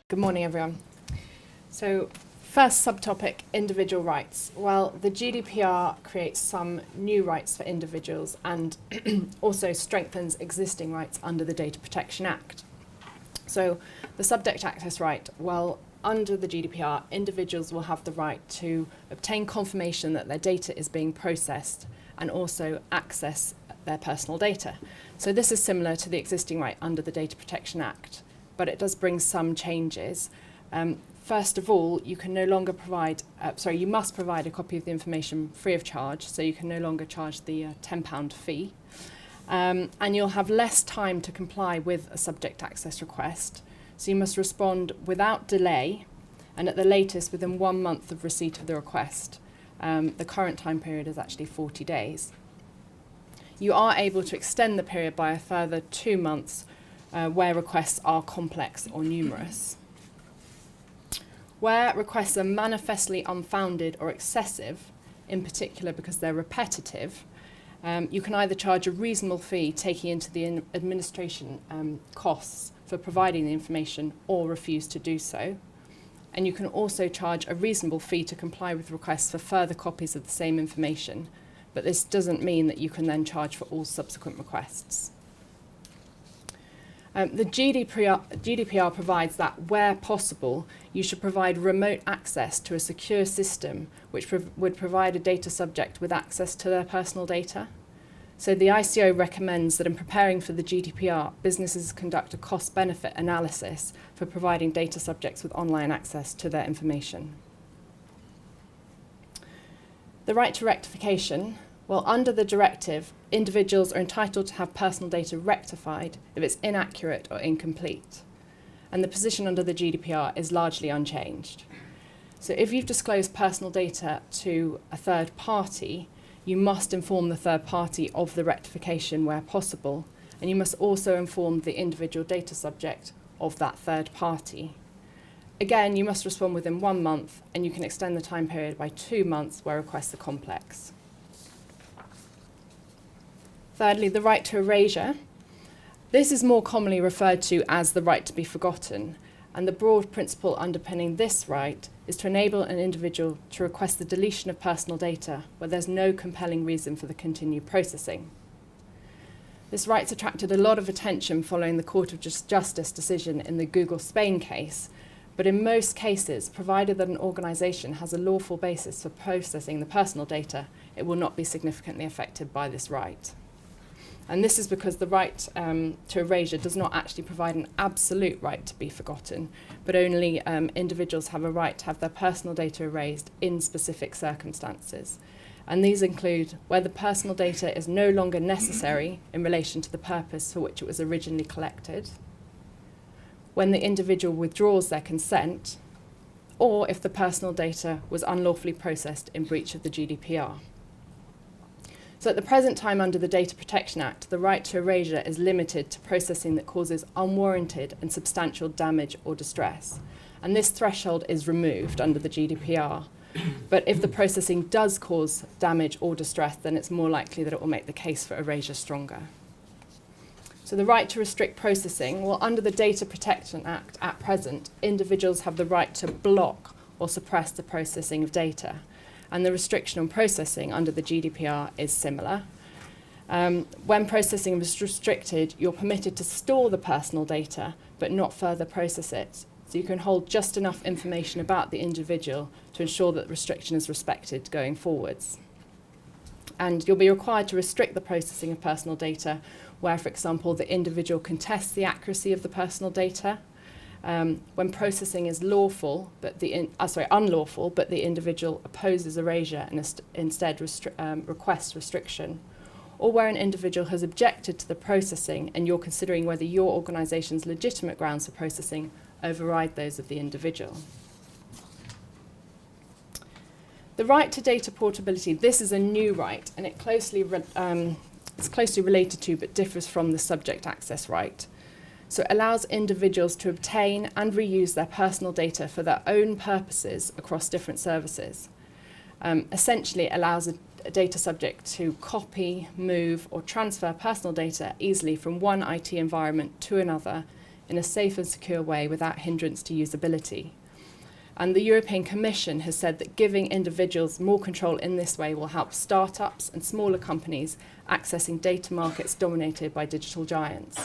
Good morning, everyone. So, first subtopic, individual rights. Well, the GDPR creates some new rights for individuals and also strengthens existing rights under the Data Protection Act. So, the subject access right, well, under the GDPR, individuals will have the right to obtain confirmation that their data is being processed and also access their personal data. So this is similar to the existing right under the Data Protection Act, but it does bring some changes. First of all, you can no longer provide, you must provide a copy of the information free of charge, so you can no longer charge the £10 fee. And you'll have less time to comply with a subject access request, so you must respond without delay and at the latest within 1 month of receipt of the request. The current time period is actually 40 days. You are able to extend the period by a further 2 months where requests are complex or numerous. Where requests are manifestly unfounded or excessive, in particular because they're repetitive, you can either charge a reasonable fee taking into the administration costs for providing the information or refuse to do so. And you can also charge a reasonable fee to comply with requests for further copies of the same information, but this doesn't mean that you can then charge for all subsequent requests. The GDPR provides that where possible, you should provide remote access to a secure system which would provide a data subject with access to their personal data. So the ICO recommends that in preparing for the GDPR, businesses conduct a cost-benefit analysis for providing data subjects with online access to their information. The right to rectification. Well, under the directive, individuals are entitled to have personal data rectified if it's inaccurate or incomplete. And the position under the GDPR is largely unchanged. So if you've disclosed personal data to a third party, you must inform the third party of the rectification where possible, and you must also inform the individual data subject of that third party. Again, you must respond within 1 month, and you can extend the time period by 2 months where requests are complex. Thirdly, the right to erasure. This is more commonly referred to as the right to be forgotten, and the broad principle underpinning this right is to enable an individual to request the deletion of personal data where there's no compelling reason for the continued processing. This right's attracted a lot of attention following the Court of Justice decision in the Google Spain case, but in most cases, provided that an organisation has a lawful basis for processing the personal data, it will not be significantly affected by this right. And this is because the right to erasure does not actually provide an absolute right to be forgotten, but only individuals have a right to have their personal data erased in specific circumstances. And these include where the personal data is no longer necessary in relation to the purpose for which it was originally collected, when the individual withdraws their consent, or if the personal data was unlawfully processed in breach of the GDPR. So at the present time under the Data Protection Act, the right to erasure is limited to processing that causes unwarranted and substantial damage or distress. And this threshold is removed under the GDPR. But if the processing does cause damage or distress, then it's more likely that it will make the case for erasure stronger. So the right to restrict processing, well, under the Data Protection Act at present, individuals have the right to block or suppress the processing of data. And the restriction on processing under the GDPR is similar. When processing is restricted, you're permitted to store the personal data, but not further process it. So you can hold just enough information about the individual to ensure that the restriction is respected going forwards. And you'll be required to restrict the processing of personal data where, for example, the individual contests the accuracy of the personal data. When processing is unlawful, but the individual opposes erasure and instead requests restriction, or where an individual has objected to the processing and you're considering whether your organisation's legitimate grounds for processing override those of the individual. The right to data portability, this is a new right, and it's closely related to but differs from the subject access right. So it allows individuals to obtain and reuse their personal data for their own purposes across different services. Essentially, it allows a data subject to copy, move, or transfer personal data easily from one IT environment to another in a safe and secure way without hindrance to usability. And the European Commission has said that giving individuals more control in this way will help startups and smaller companies accessing data markets dominated by digital giants.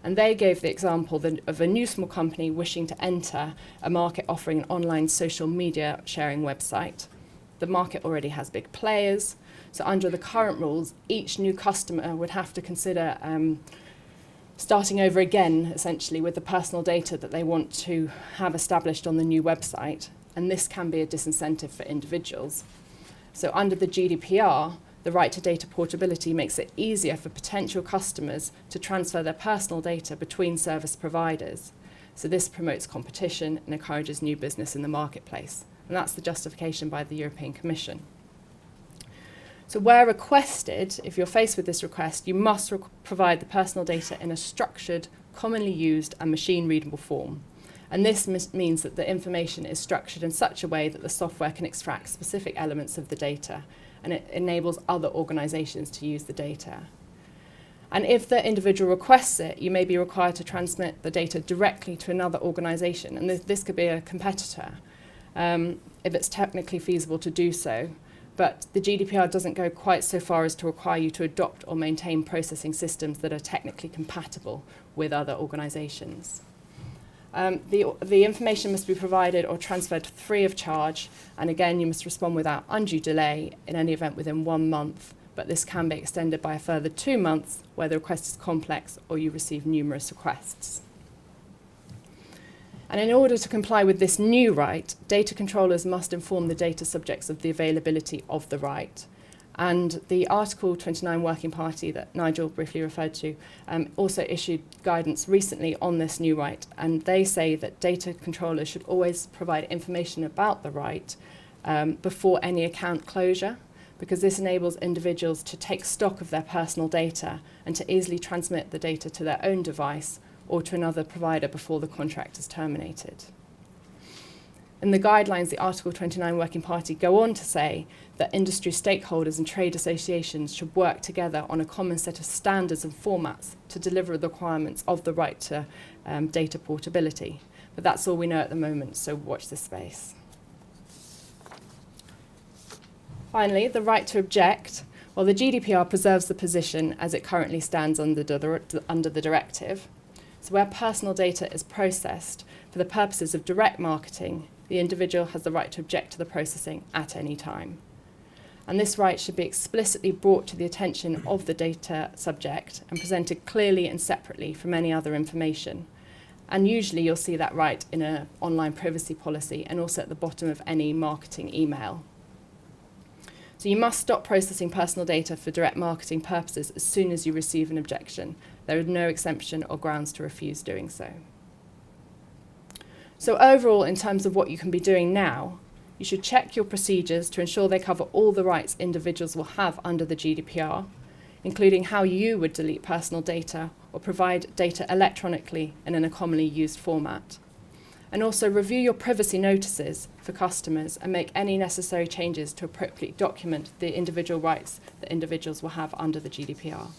And they gave the example of a new small company wishing to enter a market offering an online social media sharing website. The market already has big players, so under the current rules, each new customer would have to consider starting over again, essentially, with the personal data that they want to have established on the new website, and this can be a disincentive for individuals. So under the GDPR, the right to data portability makes it easier for potential customers to transfer their personal data between service providers. So this promotes competition and encourages new business in the marketplace, and that's the justification by the European Commission. So where requested, if you're faced with this request, you must provide the personal data in a structured, commonly used and machine-readable form. And this means that the information is structured in such a way that the software can extract specific elements of the data, and it enables other organisations to use the data. And if the individual requests it, you may be required to transmit the data directly to another organisation, and this could be a competitor, if it's technically feasible to do so. But the GDPR doesn't go quite so far as to require you to adopt or maintain processing systems that are technically compatible with other organisations. The information must be provided or transferred free of charge, and again, you must respond without undue delay, in any event within 1 month, but this can be extended by a further 2 months where the request is complex or you receive numerous requests. And in order to comply with this new right, data controllers must inform the data subjects of the availability of the right. And the Article 29 Working Party that Nigel briefly referred to also issued guidance recently on this new right, and they say that data controllers should always provide information about the right before any account closure, because this enables individuals to take stock of their personal data and to easily transmit the data to their own device or to another provider before the contract is terminated. In the guidelines, the Article 29 Working Party go on to say that industry stakeholders and trade associations should work together on a common set of standards and formats to deliver the requirements of the right to data portability. But that's all we know at the moment, so watch this space. Finally, the right to object. Well, the GDPR preserves the position as it currently stands under the directive. So where personal data is processed for the purposes of direct marketing, the individual has the right to object to the processing at any time. And this right should be explicitly brought to the attention of the data subject and presented clearly and separately from any other information. And usually you'll see that right in an online privacy policy and also at the bottom of any marketing email. So you must stop processing personal data for direct marketing purposes as soon as you receive an objection. There is no exemption or grounds to refuse doing so. So overall, in terms of what you can be doing now, you should check your procedures to ensure they cover all the rights individuals will have under the GDPR, including how you would delete personal data or provide data electronically and in a commonly used format. And also review your privacy notices for customers and make any necessary changes to appropriately document the individual rights that individuals will have under the GDPR.